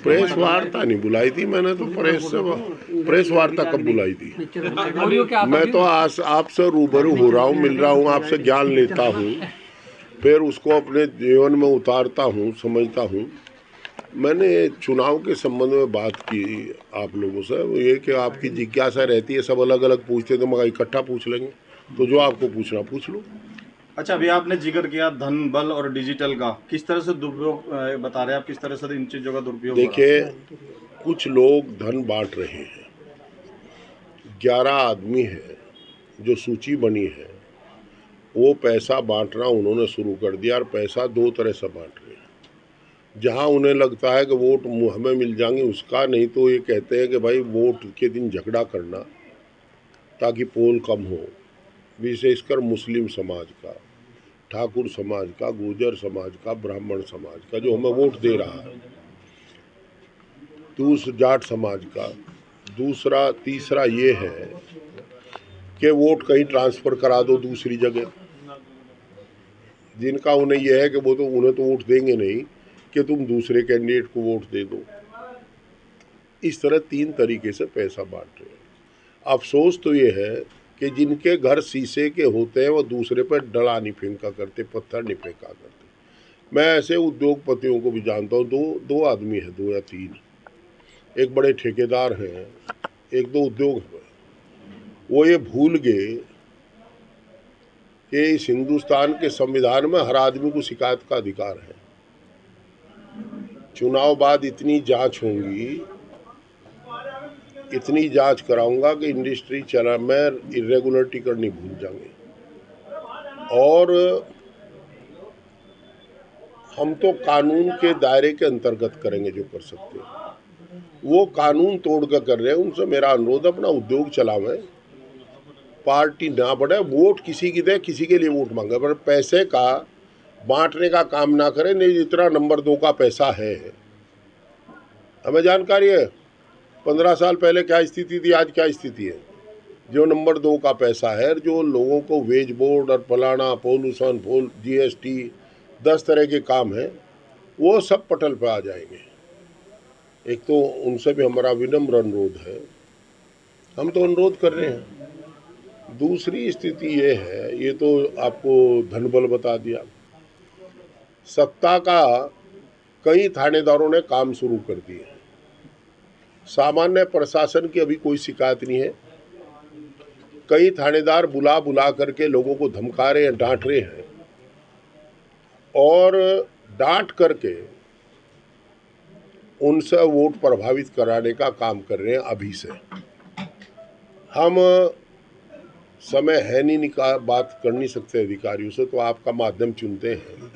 Press वार्ता नहीं बुलाई थी मैंने, तो प्रेस वार्ता कब बुलाई थी? मैं तो आज आपसे रूबरू हो रहा हूँ, मिल रहा हूँ, आपसे ज्ञान लेता हूँ, फिर उसको अपने जीवन में उतारता हूँ, समझता हूँ। मैंने चुनाव के संबंध में बात की आप लोगों से, वो ये कि आपकी जिज्ञासा रहती है, सब अलग अलग पूछते तो मगर इकट्ठा पूछ लेंगे, तो जो आपको पूछना पूछ लो। अच्छा, अभी आपने जिक्र किया धन बल और डिजिटल का, किस तरह से दुरुपयोग बता रहे हैं आप, किस तरह से इन चीज़ों का दुरुपयोग हो रहा है? देखिए, कुछ लोग धन बांट रहे हैं, 11 आदमी है जो सूची बनी है, वो पैसा बांटना उन्होंने शुरू कर दिया, और पैसा 2 तरह से बांट रहे हैं। जहां उन्हें लगता है कि वोट हमें मिल जाएंगे उसका, नहीं तो ये कहते हैं कि भाई वोट के दिन झगड़ा करना ताकि पोल कम हो, विशेषकर मुस्लिम समाज का, ठाकुर समाज का, गुर्जर समाज का, ब्राह्मण समाज का जो हमें वोट दे रहा है, जाट समाज का। दूसरा तीसरा ये है कि वोट कहीं ट्रांसफ़र करा दो दूसरी जगह, जिनका उन्हें यह है कि वो तो उन्हें तो वोट देंगे नहीं, कि तुम दूसरे कैंडिडेट को वोट दे दो। इस तरह 3 तरीके से पैसा बांट रहे हैं। अफसोस तो ये है कि जिनके घर शीशे के होते हैं वो दूसरे पर डला नहीं फेंका करते, पत्थर नहीं फेंका करते। मैं ऐसे उद्योगपतियों को भी जानता हूँ, दो आदमी हैं, 2 या 3, एक बड़े ठेकेदार हैं, एक 2 उद्योग हैं। वो ये भूल गए कि इस हिंदुस्तान के संविधान में हर आदमी को शिकायत का अधिकार है। चुनाव बाद इतनी जांच होंगी, इतनी जांच कराऊंगा कि इंडस्ट्री चला मैं इरेगुलरिटी करनी भूल जाएंगे। और हम तो कानून के दायरे के अंतर्गत करेंगे जो कर सकते हैं, वो कानून तोड़ कर रहे हैं। उनसे मेरा अनुरोध, अपना उद्योग चलावें, पार्टी ना बढ़े, वोट किसी की दे, किसी के लिए वोट मांगे, पर पैसे का बांटने का काम ना करें। नहीं, जितना नंबर 2 का पैसा है, हमें जानकारी है 15 साल पहले क्या स्थिति थी, आज क्या स्थिति है। जो नंबर 2 का पैसा है, जो लोगों को वेज बोर्ड और फलाना पोल्यूशन GST 10 तरह के काम है, वो सब पटल पे आ जाएंगे। एक तो उनसे भी हमारा विनम्र अनुरोध है, हम तो अनुरोध कर रहे हैं। दूसरी स्थिति ये है, ये तो आपको धनबल बता दिया, सत्ता का कई थानेदारों ने काम शुरू कर दिए। सामान्य प्रशासन की अभी कोई शिकायत नहीं है। कई थानेदार बुला करके लोगों को धमका रहे हैं, डांट रहे हैं, और डांट करके उनसे वोट प्रभावित कराने का काम कर रहे हैं। अभी से हम समय है नहीं बात कर नहीं सकते अधिकारियों से, तो आपका माध्यम चुनते हैं।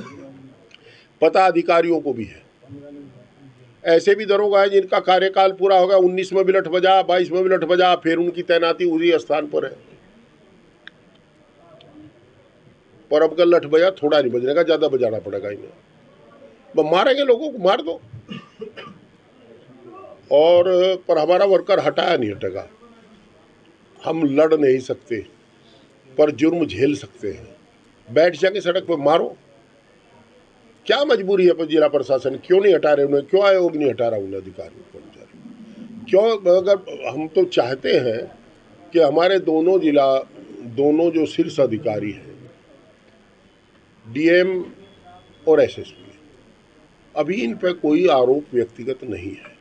पता अधिकारियों को भी है, ऐसे भी दरोगा है जिनका कार्यकाल पूरा हो गया, 19 में भी लठ बजा, 22 में भी लठ बजा, फिर उनकी तैनाती उसी स्थान पर है। पर अब कल लठ बजा थोड़ा नहीं बजने का, ज़्यादा बजाना पड़ेगा इन्हें। मारेंगे लोगों को, मार दो। और पर हमारा वर्कर हटाया नहीं हटेगा। हम लड़ नहीं सकते, पर जुर्म झेल सकते हैं। बैठ जाके सड़क पर मारो, क्या मजबूरी है? पर जिला प्रशासन क्यों नहीं हटा रहे उन्हें? क्यों आयोग नहीं हटा रहा उन्हें अधिकारी कर्मचारी? क्यों? अगर हम तो चाहते हैं कि हमारे दोनों जो शीर्ष अधिकारी हैं, DM और SSP, अभी इन पर कोई आरोप व्यक्तिगत नहीं है।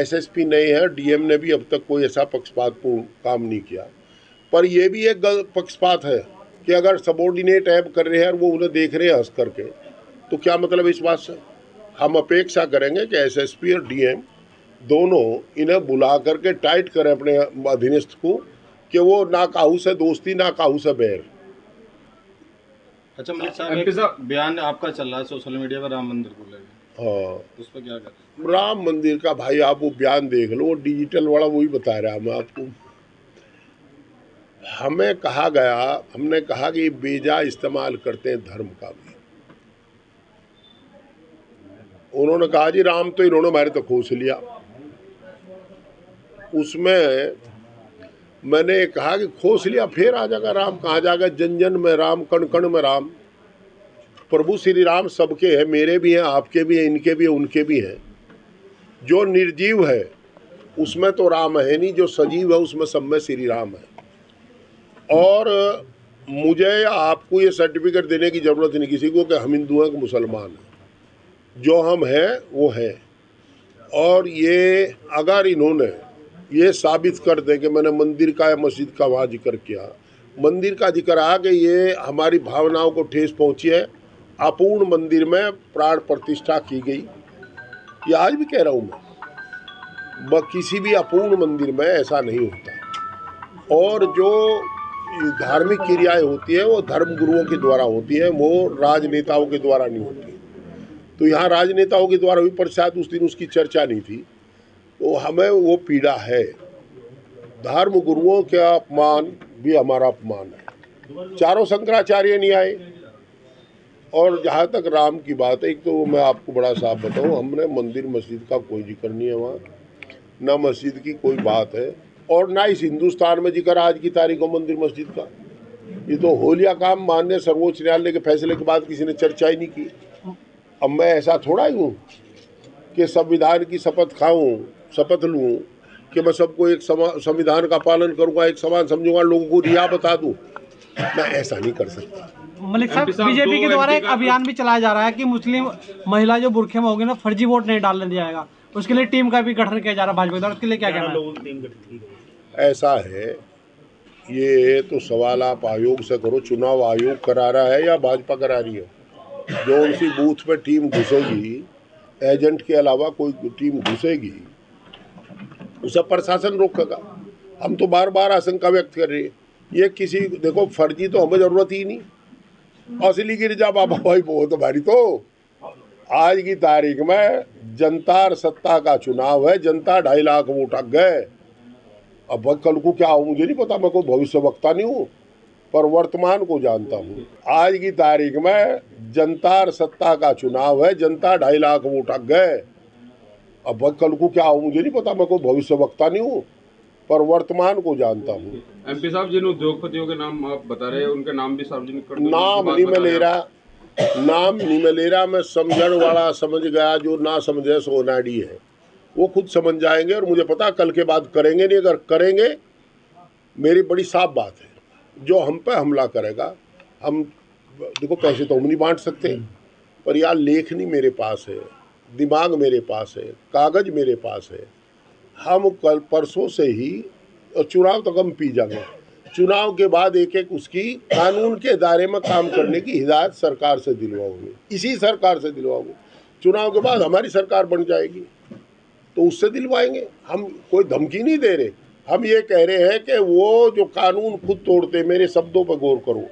SSP नहीं है, DM ने भी अब तक कोई ऐसा पक्षपातपूर्ण काम नहीं किया। पर यह भी एक पक्षपात है कि अगर सबॉर्डिनेट ऐप कर रहे हैं और वो उन्हें देख रहे हैं हंस करके, तो क्या मतलब इस बात से? हम अपेक्षा करेंगे कि SSP और DM दोनों इन्हें बुला करके टाइट करें अपने अधीनस्थ को, कि वो ना काहू से दोस्ती ना काहू से बैर। अच्छा मलिक साहब, एक बयान आपका चल रहा है सोशल मीडिया पर राम मंदिर को लेकर, हाँ, उस पर क्या कर? राम मंदिर का भाई आप वो बयान देख लो, वो डिजिटल वाला वही बता रहा मैं आपको। हमने कहा कि बेजा इस्तेमाल करते हैं धर्म का भी। उन्होंने कहा जी राम तो इन्होंने हमारे तो खोस लिया। उसमें मैंने कहा कि खोस लिया, फिर आ जाएगा राम, कहाँ जाएगा? जन जन में राम, कण कण में राम। प्रभु श्री राम सबके हैं, मेरे भी हैं, आपके भी हैं, इनके भी हैं, उनके भी हैं। जो निर्जीव है उसमें तो राम है नहीं, जो सजीव है उसमें सब में श्री राम है। और मुझे या आपको ये सर्टिफिकेट देने की ज़रूरत नहीं किसी को कि हम हिंदू हैं कि मुसलमान हैं। जो हम हैं वो हैं। और ये अगर इन्होंने ये साबित कर दें कि मैंने मंदिर का या मस्जिद का वहाँ जिक्र किया, मंदिर का जिक्र आ कि ये हमारी भावनाओं को ठेस पहुँची है, अपूर्ण मंदिर में प्राण प्रतिष्ठा की गई, ये आज भी कह रहा हूँ मैं, किसी भी अपूर्ण मंदिर में ऐसा नहीं होता। और जो धार्मिक क्रियाएं होती है वो धर्म गुरुओं के द्वारा होती है, वो राजनेताओं के द्वारा नहीं होती। तो यहाँ राजनेताओं के द्वारा हुई, पर शायद उस दिन उसकी चर्चा नहीं थी, तो हमें वो पीड़ा है। धर्म गुरुओं का अपमान भी हमारा अपमान है। चारों शंकराचार्य नहीं आए। और जहाँ तक राम की बात है, एक तो मैं आपको बड़ा साफ बताऊँ, हमने मंदिर मस्जिद का कोई जिक्र नहीं है वहाँ, ना मस्जिद की कोई बात है, और ना इस हिंदुस्तान में जिक्र आज की तारीख को मंदिर मस्जिद का। ये तो होलिया काम मानने सर्वोच्च न्यायालय के फैसले के बाद किसी ने चर्चा ही नहीं की। अब मैं ऐसा थोड़ा ही हूँ कि संविधान की शपथ खाऊं, शपथ लूँ कि मैं सबको एक संविधान का पालन करूँगा, एक समान समझूंगा, लोगों को रिया बता दूँ। मैं ऐसा नहीं कर सकता। मलिक साहब, बीजेपी के द्वारा एक अभियान भी चलाया जा रहा है कि मुस्लिम महिला जो बुरखे में होगी ना, फर्जी वोट नहीं डालने दिया जाएगा। उसके लिए टीम का भी गठन किया जा रहा है भाजपा द्वारा, उसके लिए क्या कहना है? ऐसा है, ये तो सवाल आप आयोग से करो। चुनाव आयोग करा रहा है या भाजपा करा रही है? जो उसी बूथ पे टीम घुसेगी, एजेंट के अलावा कोई टीम घुसेगी, उसे प्रशासन रोकेगा। हम तो बार बार आशंका व्यक्त कर रहे हैं, ये किसी, देखो फर्जी तो हमें जरूरत ही नहीं, असली गिरजा बाबा भाई बहुत हमारी। तो आज की तारीख में जनता और सत्ता का चुनाव है, जनता 2.5 लाख वोट अग गए। अब कल को क्या हो मुझे नहीं पता, मैं कोई भविष्य वक्ता नहीं हूँ, पर वर्तमान को जानता हूँ। आज की तारीख में जनता और सत्ता का चुनाव है, जनता 2.5 लाख वोट अग गए। अब कल को क्या हो मुझे नहीं पता, मैं कोई भविष्य वक्ता नहीं हूँ, पर वर्तमान को जानता हूँ। एमपी साहब, जिन उद्योगपतियों के नाम आप बता रहे हैं उनके नाम भी सार्वजनिक कर दो। नाम नहीं मैं ले रहा, नाम नहीं मैं ले रहा। मैं समझण वाला समझ गया, जो ना समझे सो नाडी है, वो खुद समझ जाएंगे। और मुझे पता कल के बाद करेंगे नहीं, अगर करेंगे मेरी बड़ी साफ बात है, जो हम पे हमला करेगा, हम देखो पैसे तो हम नहीं बांट सकते, पर यार लेखनी मेरे पास है, दिमाग मेरे पास है, कागज मेरे पास है। हम कल परसों से ही, और चुनाव तक हम पी जाएंगे। चुनाव के बाद एक एक उसकी कानून के दायरे में काम करने की हिदायत सरकार से दिलवाओगे, इसी सरकार से दिलवाओगे। चुनाव के बाद हमारी सरकार बन जाएगी तो उससे दिलवाएंगे। हम कोई धमकी नहीं दे रहे, हम ये कह रहे हैं कि वो जो कानून खुद तोड़ते, मेरे शब्दों पर गौर करो,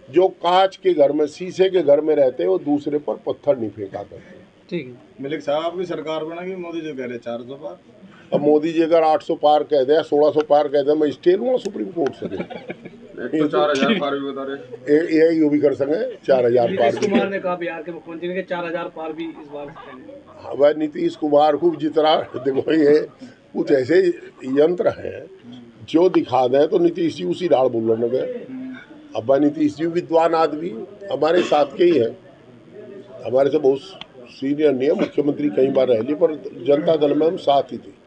जो कांच के घर में, शीशे के घर में रहते हैं, वो दूसरे पर पत्थर नहीं फेंका करते। ठीक है मलिक साहब, आपकी सरकार बनेगी, मोदी जी कह रहे 400 पार। अब मोदी जी अगर 800 पार कह दे, 1600 पार कह दे, मैं स्टे लूँगा सुप्रीम कोर्ट से। तो 4000 पार भी बता रहे, ये भी कर सकें 4000 पार। नीतीश कुमार ने कहा बिहार के मुख्यमंत्री ने 4000 पार भी इस बार। हाँ भाई, नीतीश कुमार को जितना, देखो ये कुछ ऐसे यंत्र हैं जो दिखा दें तो नीतीश जी उसी डाल बोलने गए। अब भाई नीतीश जी विद्वान आदमी हमारे साथ के ही है, हमारे से बहुत सीनियर नहीं है, मुख्यमंत्री कई बार रह ली, पर जनता दल में हम साथ ही थे।